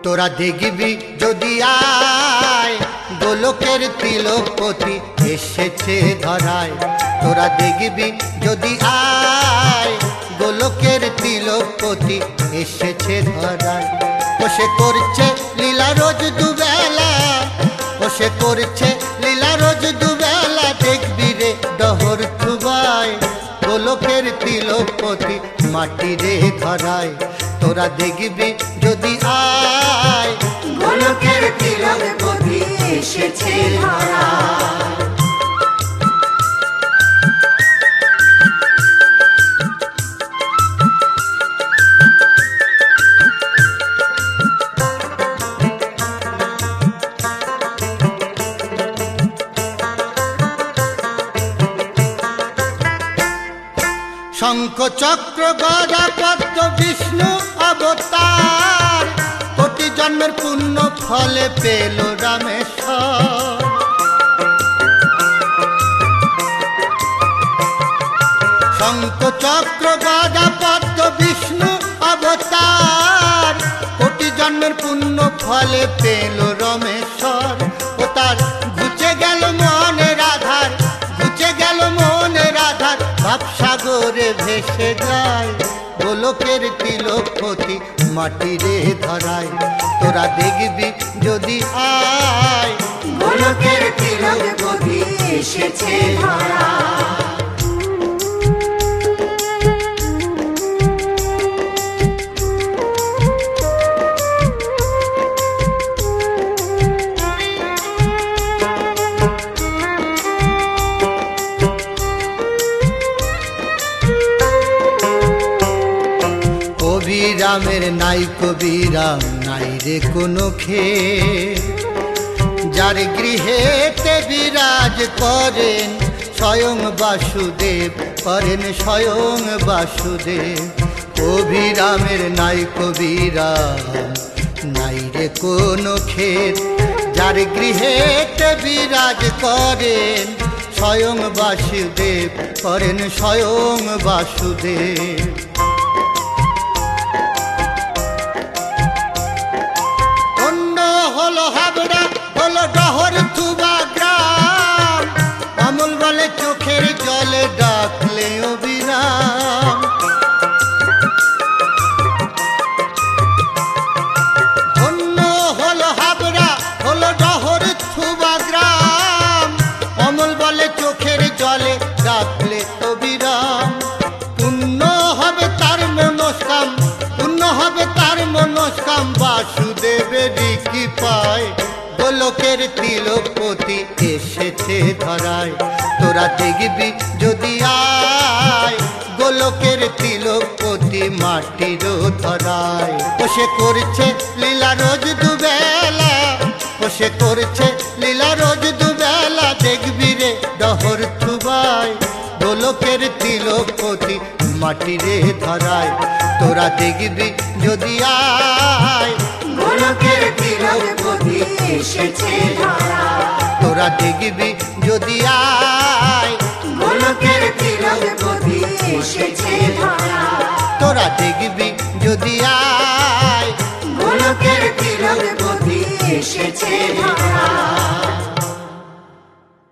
তোরা দেখবি যদি আয় গোলকের তিলপতি এসেছে ধরায়। তোরা দেখবি যদি আয় গোলকের তিলপতি এসেছে ধরায়। ও সে করছে লীলা রোজ দুবেলা, ও সে করছে লীলা রোজ দুবেলা। দেখবি রে ডহর থুবায় গোলকের তিলপতি মাটি রে ধরায়। তোরা দেখবি যদি আয় গোলকের তিলপতি এসেছে ধরায়। শঙ্খ চক্র গদা পদ্ম বিষ্ণু অবতার, কোটি জন্মের পুণ্য ফলে পেল রামেশ্বর। শঙ্খ চক্র গদা পদ্ম বিষ্ণু অবতার, কোটি জন্মের পুণ্য ফলে পেল রমেশ্বর। ও তার ঘুচে গেল মনের আধার, ঘুচে গেল মনের আধার। ভাবসাগরে ভেসে যায় গোলকের তিলপতি মাটি রে ধরায়। তোরা দেখবি যদি আয় গোলকের তিলপতি এসেছে ধরায়। কবিরামের নাই কবিরাম নাই রে কোনো খেদ, যার গৃহেতে বিরাজ করেন স্বয়ং বাসুদেব, করেন স্বয়ং বাসুদেব। কবিরামের নাই কবিরাম নাই রে কোনো খেদ, যার গৃহেতে বিরাজ করেন স্বয়ং বাসুদেব, করেন স্বয়ং বাসুদেব। হলো হাবড়া হলো ডহর থুবা গ্রাম, আমল বলে চোখের জলে ডাকলে অবিরাম। ধন্য হলো হাবড়া হলো ডহর থুবা গ্রাম, আমল বলে চোখের জলে ডাকলে অবিরাম। পুণ্য হবে তার মনস্কাম, পুণ্য হবে তার মনস্কাম। বাসুদেবেরই কি পায় গোলকের তিলপতি এসেছে ধরায়। তোরা দেখবি যদি আয় গোলকের তিলপতি মাটির ধরায়। ও সে করছে লীলা রোজ দুবেলা, ও সে করছে লীলা রোজ দুবেলা। দেখবি রে ডহর থুবায় গোলকের তিলপতি মাটি রে ধরায়। তোরা দেখবি যদি আয় গোলকের তিলপতি এসেছে ধরায়। তোরা দেখবি যদি আয় গোলকের তিলপতি এসেছে ধরায়। তোরা দেখবি যদি আয় গোলকের তিলপতি এসেছে ধরায়।